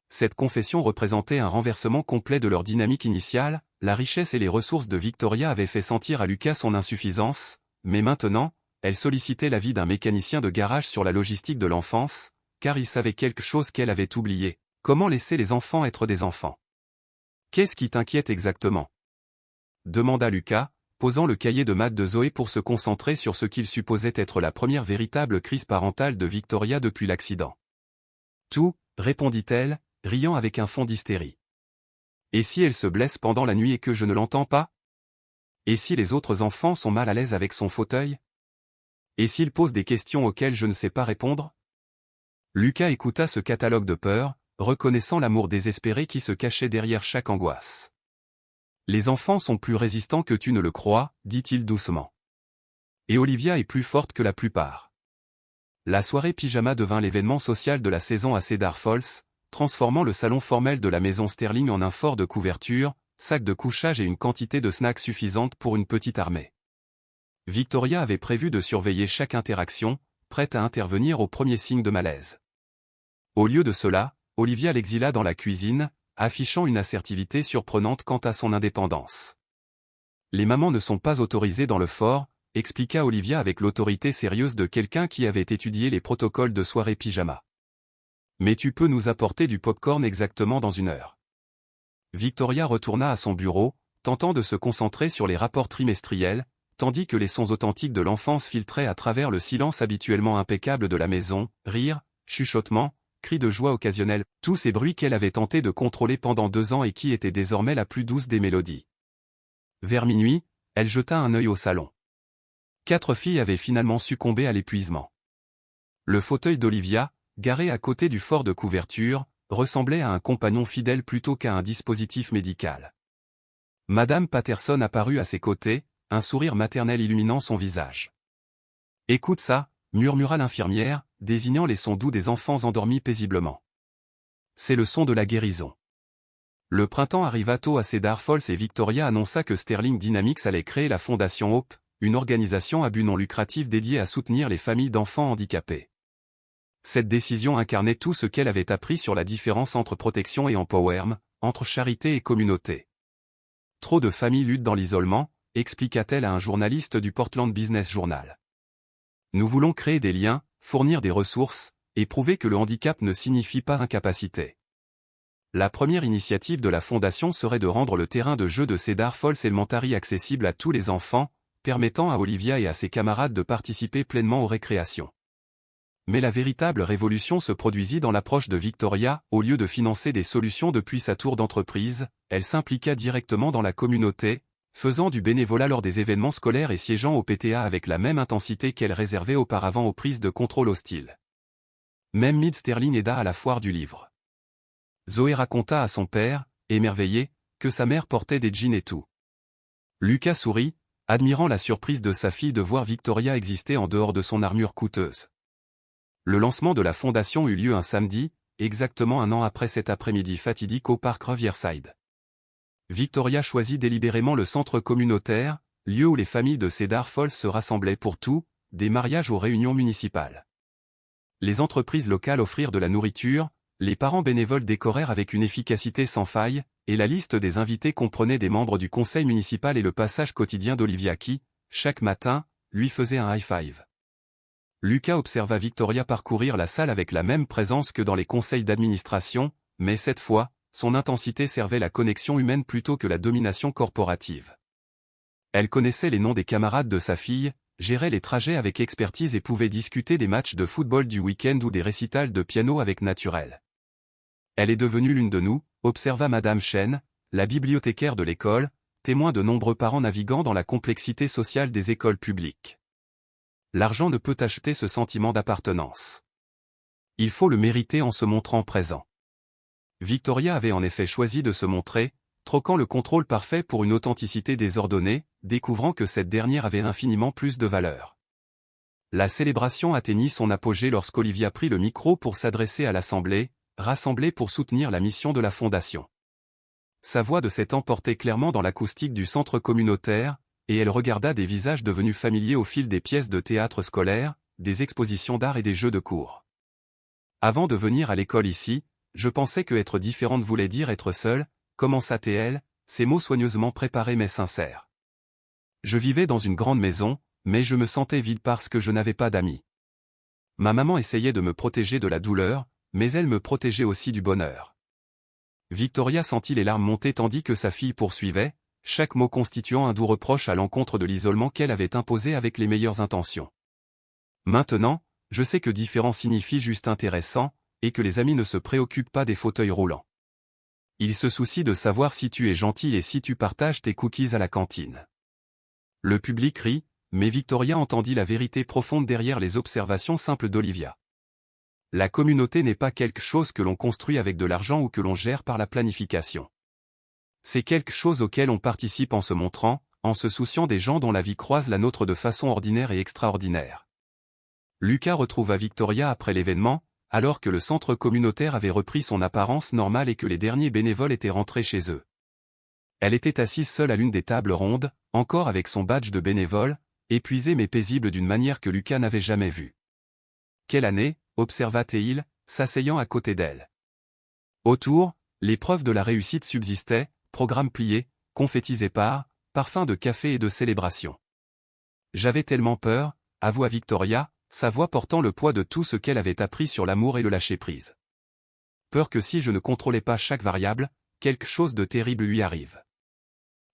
Cette confession représentait un renversement complet de leur dynamique initiale, la richesse et les ressources de Victoria avaient fait sentir à Lucas son insuffisance, mais maintenant, elle sollicitait l'avis d'un mécanicien de garage sur la logistique de l'enfance, car il savait quelque chose qu'elle avait oublié. Comment laisser les enfants être des enfants? Qu'est-ce qui t'inquiète exactement? Demanda Lucas, posant le cahier de maths de Zoé pour se concentrer sur ce qu'il supposait être la première véritable crise parentale de Victoria depuis l'accident. Tout, répondit-elle, riant avec un fond d'hystérie. Et si elle se blesse pendant la nuit et que je ne l'entends pas? Et si les autres enfants sont mal à l'aise avec son fauteuil? Et s'il pose des questions auxquelles je ne sais pas répondre? Lucas écouta ce catalogue de peurs, reconnaissant l'amour désespéré qui se cachait derrière chaque angoisse. Les enfants sont plus résistants que tu ne le crois, dit-il doucement. Et Olivia est plus forte que la plupart. La soirée pyjama devint l'événement social de la saison à Cedar Falls, transformant le salon formel de la maison Sterling en un fort de couverture, sac de couchage et une quantité de snacks suffisante pour une petite armée. Victoria avait prévu de surveiller chaque interaction, prête à intervenir au premier signe de malaise. Au lieu de cela, Olivia l'exila dans la cuisine, affichant une assertivité surprenante quant à son indépendance. Les mamans ne sont pas autorisées dans le fort, expliqua Olivia avec l'autorité sérieuse de quelqu'un qui avait étudié les protocoles de soirée pyjama. Mais tu peux nous apporter du popcorn exactement dans 1 heure. Victoria retourna à son bureau, tentant de se concentrer sur les rapports trimestriels, tandis que les sons authentiques de l'enfance filtraient à travers le silence habituellement impeccable de la maison, rires, chuchotements, cris de joie occasionnels, tous ces bruits qu'elle avait tenté de contrôler pendant 2 ans et qui étaient désormais la plus douce des mélodies. Vers minuit, elle jeta un œil au salon. 4 filles avaient finalement succombé à l'épuisement. Le fauteuil d'Olivia, garé à côté du fort de couverture, ressemblait à un compagnon fidèle plutôt qu'à un dispositif médical. Madame Patterson apparut à ses côtés, un sourire maternel illuminant son visage. « Écoute ça », murmura l'infirmière, désignant les sons doux des enfants endormis paisiblement. C'est le son de la guérison. Le printemps arriva tôt à Cedar Falls et Victoria annonça que Sterling Dynamics allait créer la Fondation Hope, une organisation à but non lucratif dédiée à soutenir les familles d'enfants handicapés. Cette décision incarnait tout ce qu'elle avait appris sur la différence entre protection et empowerment, entre charité et communauté. Trop de familles luttent dans l'isolement, expliqua-t-elle à un journaliste du Portland Business Journal. Nous voulons créer des liens, fournir des ressources, et prouver que le handicap ne signifie pas incapacité. La première initiative de la Fondation serait de rendre le terrain de jeu de Cedar Falls Elementary accessible à tous les enfants, permettant à Olivia et à ses camarades de participer pleinement aux récréations. Mais la véritable révolution se produisit dans l'approche de Victoria. Au lieu de financer des solutions depuis sa tour d'entreprise, elle s'impliqua directement dans la communauté, faisant du bénévolat lors des événements scolaires et siégeant au PTA avec la même intensité qu'elle réservait auparavant aux prises de contrôle hostiles. Même Mid Sterling aida à la foire du livre. Zoé raconta à son père, émerveillé, que sa mère portait des jeans et tout. Lucas sourit, admirant la surprise de sa fille de voir Victoria exister en dehors de son armure coûteuse. Le lancement de la fondation eut lieu un samedi, exactement un an après cet après-midi fatidique au parc Riverside. Victoria choisit délibérément le centre communautaire, lieu où les familles de Cedar Falls se rassemblaient pour tout, des mariages aux réunions municipales. Les entreprises locales offrirent de la nourriture, les parents bénévoles décorèrent avec une efficacité sans faille, et la liste des invités comprenait des membres du conseil municipal et le passage quotidien d'Olivia qui, chaque matin, lui faisait un high-five. Lucas observa Victoria parcourir la salle avec la même présence que dans les conseils d'administration, mais cette fois, son intensité servait la connexion humaine plutôt que la domination corporative. Elle connaissait les noms des camarades de sa fille, gérait les trajets avec expertise et pouvait discuter des matchs de football du week-end ou des récitals de piano avec naturel. Elle est devenue l'une de nous, observa Madame Chen, la bibliothécaire de l'école, témoin de nombreux parents naviguant dans la complexité sociale des écoles publiques. L'argent ne peut acheter ce sentiment d'appartenance. Il faut le mériter en se montrant présent. Victoria avait en effet choisi de se montrer, troquant le contrôle parfait pour une authenticité désordonnée, découvrant que cette dernière avait infiniment plus de valeur. La célébration atteignit son apogée lorsqu'Olivia prit le micro pour s'adresser à l'Assemblée, rassemblée pour soutenir la mission de la Fondation. Sa voix s'est emportée clairement dans l'acoustique du centre communautaire, et elle regarda des visages devenus familiers au fil des pièces de théâtre scolaire, des expositions d'art et des jeux de cours. Avant de venir à l'école ici, je pensais que être différente voulait dire être seule, commença-t-elle, ces mots soigneusement préparés mais sincères. Je vivais dans une grande maison, mais je me sentais vide parce que je n'avais pas d'amis. Ma maman essayait de me protéger de la douleur, mais elle me protégeait aussi du bonheur. Victoria sentit les larmes monter tandis que sa fille poursuivait, chaque mot constituant un doux reproche à l'encontre de l'isolement qu'elle avait imposé avec les meilleures intentions. Maintenant, je sais que différent signifie juste intéressant, et que les amis ne se préoccupent pas des fauteuils roulants. Ils se soucient de savoir si tu es gentil et si tu partages tes cookies à la cantine. Le public rit, mais Victoria entendit la vérité profonde derrière les observations simples d'Olivia. La communauté n'est pas quelque chose que l'on construit avec de l'argent ou que l'on gère par la planification. C'est quelque chose auquel on participe en se montrant, en se souciant des gens dont la vie croise la nôtre de façon ordinaire et extraordinaire. Lucas retrouva Victoria après l'événement, alors que le centre communautaire avait repris son apparence normale et que les derniers bénévoles étaient rentrés chez eux. Elle était assise seule à l'une des tables rondes, encore avec son badge de bénévole, épuisée mais paisible d'une manière que Lucas n'avait jamais vue. Quelle année, observa-t-il, s'asseyant à côté d'elle. Autour, les preuves de la réussite subsistaient, programmes pliés, confettis épars, parfums de café et de célébration. J'avais tellement peur, avoua Victoria, sa voix portant le poids de tout ce qu'elle avait appris sur l'amour et le lâcher-prise. Peur que si je ne contrôlais pas chaque variable, quelque chose de terrible lui arrive.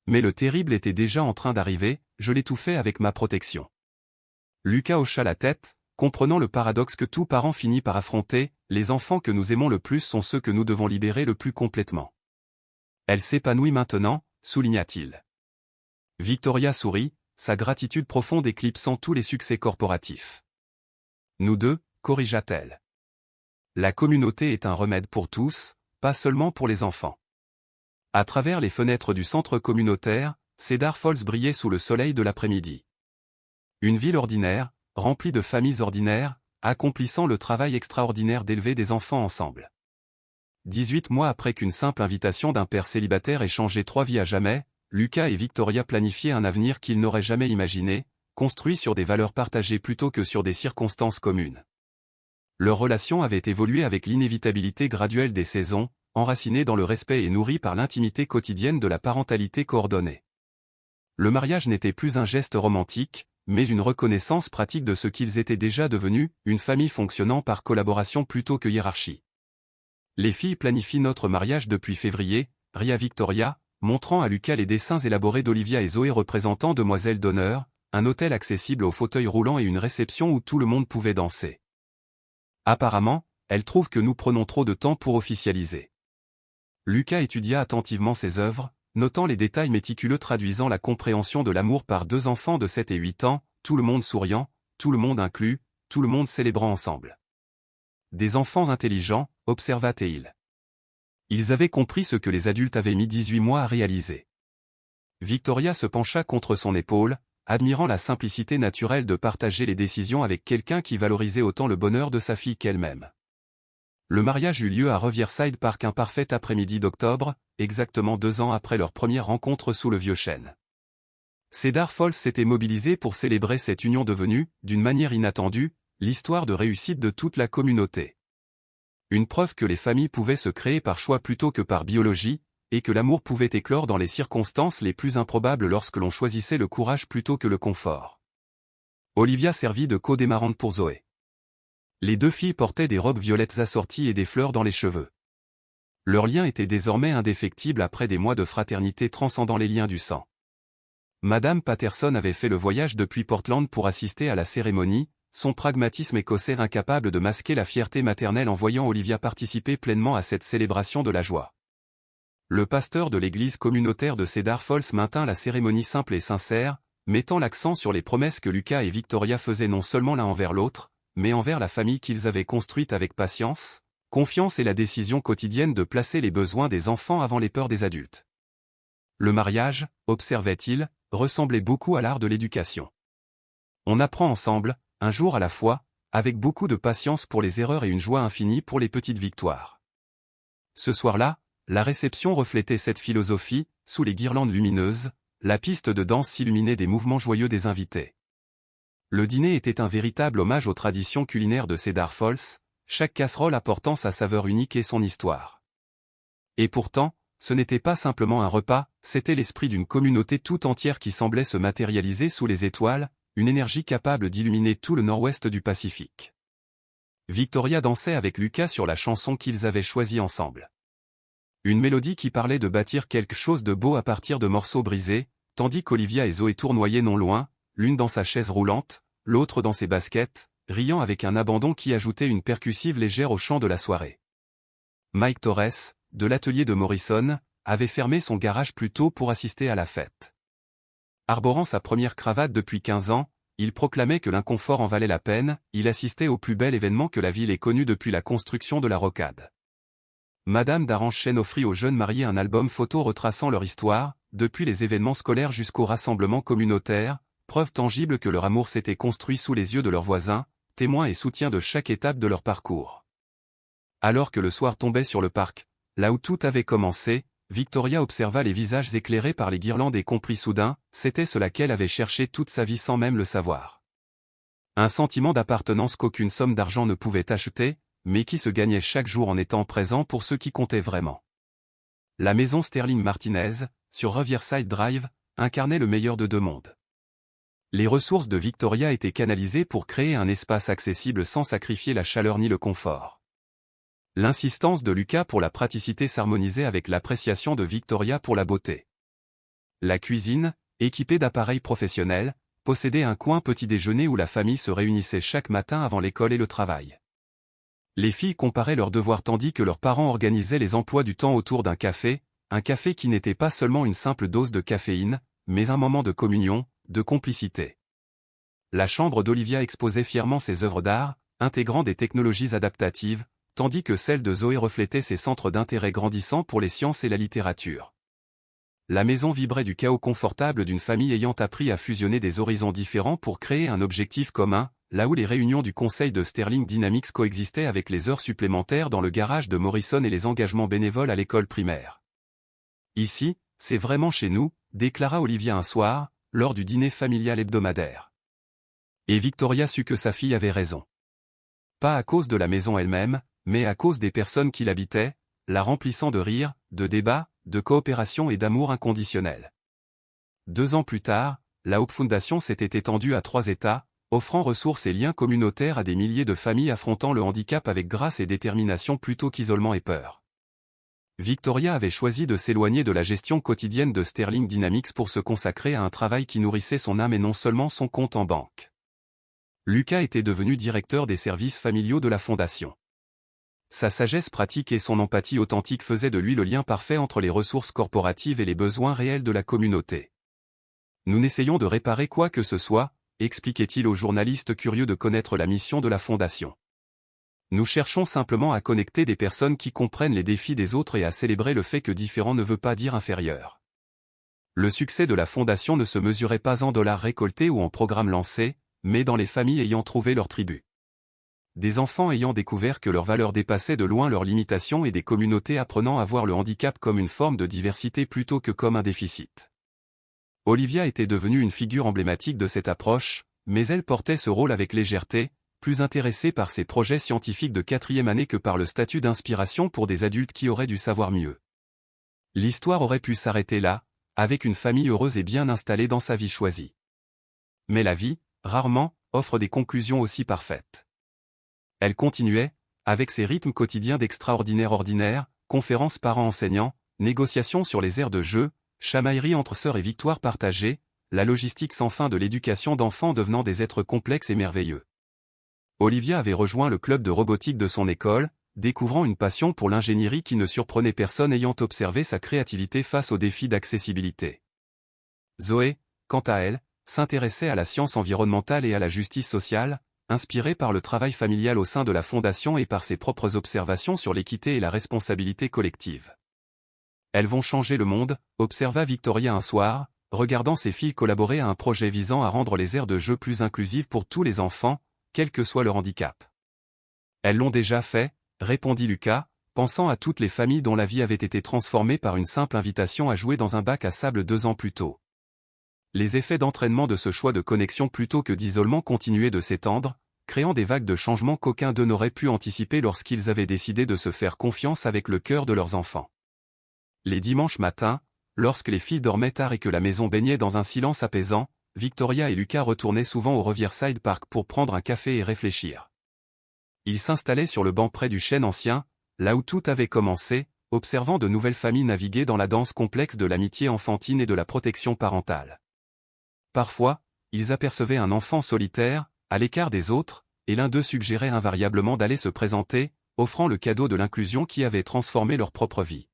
Mais le terrible était déjà en train d'arriver, je l'étouffais avec ma protection. Lucas hocha la tête, comprenant le paradoxe que tout parent finit par affronter, les enfants que nous aimons le plus sont ceux que nous devons libérer le plus complètement. Elle s'épanouit maintenant, souligna-t-il. Victoria sourit, sa gratitude profonde éclipsant tous les succès corporatifs. Nous deux, corrigea-t-elle. La communauté est un remède pour tous, pas seulement pour les enfants. À travers les fenêtres du centre communautaire, Cedar Falls brillait sous le soleil de l'après-midi. Une ville ordinaire, remplie de familles ordinaires, accomplissant le travail extraordinaire d'élever des enfants ensemble. 18 mois après qu'une simple invitation d'un père célibataire ait changé 3 vies à jamais, Lucas et Victoria planifiaient un avenir qu'ils n'auraient jamais imaginé, construit sur des valeurs partagées plutôt que sur des circonstances communes. Leur relation avait évolué avec l'inévitabilité graduelle des saisons, enracinée dans le respect et nourrie par l'intimité quotidienne de la parentalité coordonnée. Le mariage n'était plus un geste romantique, mais une reconnaissance pratique de ce qu'ils étaient déjà devenus, une famille fonctionnant par collaboration plutôt que hiérarchie. Les filles planifient notre mariage depuis février, ria Victoria, montrant à Lucas les dessins élaborés d'Olivia et Zoé représentant demoiselles d'honneur, un hôtel accessible aux fauteuils roulants et une réception où tout le monde pouvait danser. Apparemment, elle trouve que nous prenons trop de temps pour officialiser. Lucas étudia attentivement ses œuvres, notant les détails méticuleux traduisant la compréhension de l'amour par deux enfants de 7 et 8 ans, tout le monde souriant, tout le monde inclus, tout le monde célébrant ensemble. Des enfants intelligents, observa Théil. Ils avaient compris ce que les adultes avaient mis 18 mois à réaliser. Victoria se pencha contre son épaule, admirant la simplicité naturelle de partager les décisions avec quelqu'un qui valorisait autant le bonheur de sa fille qu'elle-même. Le mariage eut lieu à Riverside Park un parfait après-midi d'octobre, exactement 2 ans après leur première rencontre sous le vieux chêne. Cedar Falls s'était mobilisé pour célébrer cette union devenue, d'une manière inattendue, l'histoire de réussite de toute la communauté. Une preuve que les familles pouvaient se créer par choix plutôt que par biologie, et que l'amour pouvait éclore dans les circonstances les plus improbables lorsque l'on choisissait le courage plutôt que le confort. Olivia servit de co-démarrante pour Zoé. Les 2 filles portaient des robes violettes assorties et des fleurs dans les cheveux. Leur lien était désormais indéfectible après des mois de fraternité transcendant les liens du sang. Madame Patterson avait fait le voyage depuis Portland pour assister à la cérémonie, son pragmatisme écossais incapable de masquer la fierté maternelle en voyant Olivia participer pleinement à cette célébration de la joie. Le pasteur de l'église communautaire de Cedar Falls maintint la cérémonie simple et sincère, mettant l'accent sur les promesses que Lucas et Victoria faisaient non seulement l'un envers l'autre, mais envers la famille qu'ils avaient construite avec patience, confiance et la décision quotidienne de placer les besoins des enfants avant les peurs des adultes. Le mariage, observait-il, ressemblait beaucoup à l'art de l'éducation. On apprend ensemble, un jour à la fois, avec beaucoup de patience pour les erreurs et une joie infinie pour les petites victoires. Ce soir-là, la réception reflétait cette philosophie, sous les guirlandes lumineuses, la piste de danse s'illuminait des mouvements joyeux des invités. Le dîner était un véritable hommage aux traditions culinaires de Cedar Falls, chaque casserole apportant sa saveur unique et son histoire. Et pourtant, ce n'était pas simplement un repas, c'était l'esprit d'une communauté tout entière qui semblait se matérialiser sous les étoiles, une énergie capable d'illuminer tout le nord-ouest du Pacifique. Victoria dansait avec Lucas sur la chanson qu'ils avaient choisie ensemble. Une mélodie qui parlait de bâtir quelque chose de beau à partir de morceaux brisés, tandis qu'Olivia et Zoé tournoyaient non loin, l'une dans sa chaise roulante, l'autre dans ses baskets, riant avec un abandon qui ajoutait une percussive légère au chant de la soirée. Mike Torres, de l'atelier de Morrison, avait fermé son garage plus tôt pour assister à la fête. Arborant sa première cravate depuis 15 ans, il proclamait que l'inconfort en valait la peine, il assistait au plus bel événement que la ville ait connu depuis la construction de la rocade. Madame d'Aranchen offrit aux jeunes mariés un album photo retraçant leur histoire, depuis les événements scolaires jusqu'aux rassemblements communautaires, preuve tangible que leur amour s'était construit sous les yeux de leurs voisins, témoins et soutiens de chaque étape de leur parcours. Alors que le soir tombait sur le parc, là où tout avait commencé, Victoria observa les visages éclairés par les guirlandes et comprit soudain, c'était cela qu'elle avait cherché toute sa vie sans même le savoir. Un sentiment d'appartenance qu'aucune somme d'argent ne pouvait acheter, mais qui se gagnait chaque jour en étant présent pour ceux qui comptaient vraiment. La maison Sterling Martinez, sur Riverside Drive, incarnait le meilleur de 2 mondes. Les ressources de Victoria étaient canalisées pour créer un espace accessible sans sacrifier la chaleur ni le confort. L'insistance de Lucas pour la praticité s'harmonisait avec l'appréciation de Victoria pour la beauté. La cuisine, équipée d'appareils professionnels, possédait un coin petit déjeuner où la famille se réunissait chaque matin avant l'école et le travail. Les filles comparaient leurs devoirs tandis que leurs parents organisaient les emplois du temps autour d'un café, un café qui n'était pas seulement une simple dose de caféine, mais un moment de communion, de complicité. La chambre d'Olivia exposait fièrement ses œuvres d'art, intégrant des technologies adaptatives, tandis que celle de Zoé reflétait ses centres d'intérêt grandissants pour les sciences et la littérature. La maison vibrait du chaos confortable d'une famille ayant appris à fusionner des horizons différents pour créer un objectif commun, là où les réunions du conseil de Sterling Dynamics coexistaient avec les heures supplémentaires dans le garage de Morrison et les engagements bénévoles à l'école primaire. Ici, c'est vraiment chez nous, déclara Olivia un soir, lors du dîner familial hebdomadaire. Et Victoria sut que sa fille avait raison. Pas à cause de la maison elle-même, mais à cause des personnes qui l'habitaient, la remplissant de rires, de débats, de coopération et d'amour inconditionnel. 2 ans plus tard, la Hope Foundation s'était étendue à 3 États, offrant ressources et liens communautaires à des milliers de familles affrontant le handicap avec grâce et détermination plutôt qu'isolement et peur. Victoria avait choisi de s'éloigner de la gestion quotidienne de Sterling Dynamics pour se consacrer à un travail qui nourrissait son âme et non seulement son compte en banque. Lucas était devenu directeur des services familiaux de la fondation. Sa sagesse pratique et son empathie authentique faisaient de lui le lien parfait entre les ressources corporatives et les besoins réels de la communauté. Nous n'essayons de réparer quoi que ce soit, expliquait-il aux journalistes curieux de connaître la mission de la Fondation. Nous cherchons simplement à connecter des personnes qui comprennent les défis des autres et à célébrer le fait que différent ne veut pas dire inférieur. Le succès de la Fondation ne se mesurait pas en dollars récoltés ou en programmes lancés, mais dans les familles ayant trouvé leur tribu. Des enfants ayant découvert que leurs valeurs dépassaient de loin leurs limitations et des communautés apprenant à voir le handicap comme une forme de diversité plutôt que comme un déficit. Olivia était devenue une figure emblématique de cette approche, mais elle portait ce rôle avec légèreté, plus intéressée par ses projets scientifiques de 4e année que par le statut d'inspiration pour des adultes qui auraient dû savoir mieux. L'histoire aurait pu s'arrêter là, avec une famille heureuse et bien installée dans sa vie choisie. Mais la vie, rarement, offre des conclusions aussi parfaites. Elle continuait, avec ses rythmes quotidiens d'extraordinaire ordinaire, conférences parents-enseignants, négociations sur les aires de jeu, chamailleries entre sœurs et victoires partagées, la logistique sans fin de l'éducation d'enfants devenant des êtres complexes et merveilleux. Olivia avait rejoint le club de robotique de son école, découvrant une passion pour l'ingénierie qui ne surprenait personne ayant observé sa créativité face aux défis d'accessibilité. Zoé, quant à elle, s'intéressait à la science environnementale et à la justice sociale, inspirée par le travail familial au sein de la Fondation et par ses propres observations sur l'équité et la responsabilité collective. Elles vont changer le monde, observa Victoria un soir, regardant ses filles collaborer à un projet visant à rendre les aires de jeu plus inclusives pour tous les enfants, quel que soit leur handicap. Elles l'ont déjà fait, répondit Lucas, pensant à toutes les familles dont la vie avait été transformée par une simple invitation à jouer dans un bac à sable 2 ans plus tôt. Les effets d'entraînement de ce choix de connexion plutôt que d'isolement continuaient de s'étendre, créant des vagues de changements qu'aucun d'eux n'aurait pu anticiper lorsqu'ils avaient décidé de se faire confiance avec le cœur de leurs enfants. Les dimanches matins, lorsque les filles dormaient tard et que la maison baignait dans un silence apaisant, Victoria et Lucas retournaient souvent au Riverside Park pour prendre un café et réfléchir. Ils s'installaient sur le banc près du chêne ancien, là où tout avait commencé, observant de nouvelles familles naviguer dans la danse complexe de l'amitié enfantine et de la protection parentale. Parfois, ils apercevaient un enfant solitaire, à l'écart des autres, et l'un d'eux suggérait invariablement d'aller se présenter, offrant le cadeau de l'inclusion qui avait transformé leur propre vie.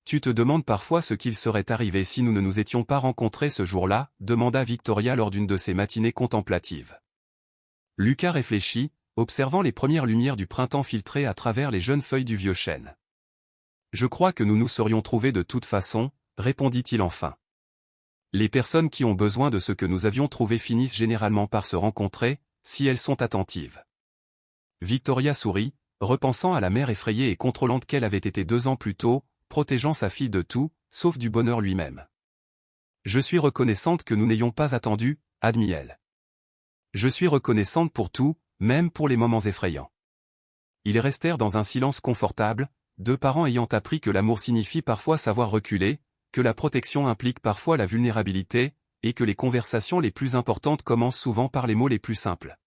Tu te demandes parfois ce qu'il serait arrivé si nous ne nous étions pas rencontrés ce jour-là, demanda Victoria lors d'une de ces matinées contemplatives. Lucas réfléchit, observant les premières lumières du printemps filtrées à travers les jeunes feuilles du vieux chêne. Je crois que nous nous serions trouvés de toute façon, répondit-il enfin. Les personnes qui ont besoin de ce que nous avions trouvé finissent généralement par se rencontrer, si elles sont attentives. Victoria sourit, repensant à la mère effrayée et contrôlante qu'elle avait été 2 ans plus tôt, protégeant sa fille de tout, sauf du bonheur lui-même. Je suis reconnaissante que nous n'ayons pas attendu, admit-elle. Je suis reconnaissante pour tout, même pour les moments effrayants. Ils restèrent dans un silence confortable, 2 parents ayant appris que l'amour signifie parfois savoir reculer, que la protection implique parfois la vulnérabilité, et que les conversations les plus importantes commencent souvent par les mots les plus simples.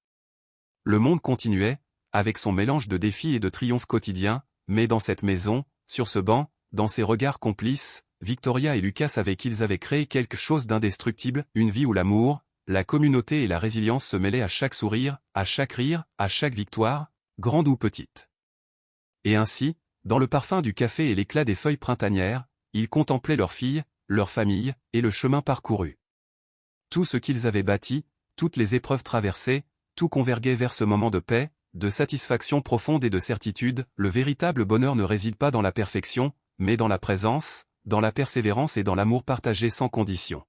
Le monde continuait, avec son mélange de défis et de triomphes quotidiens, mais dans cette maison, sur ce banc, dans ses regards complices, Victoria et Lucas savaient qu'ils avaient créé quelque chose d'indestructible, une vie où l'amour, la communauté et la résilience se mêlaient à chaque sourire, à chaque rire, à chaque victoire, grande ou petite. Et ainsi, dans le parfum du café et l'éclat des feuilles printanières, ils contemplaient leur fille, leur famille, et le chemin parcouru. Tout ce qu'ils avaient bâti, toutes les épreuves traversées, tout converguait vers ce moment de paix, de satisfaction profonde et de certitude. Le véritable bonheur ne réside pas dans la perfection, mais dans la présence, dans la persévérance et dans l'amour partagé sans condition.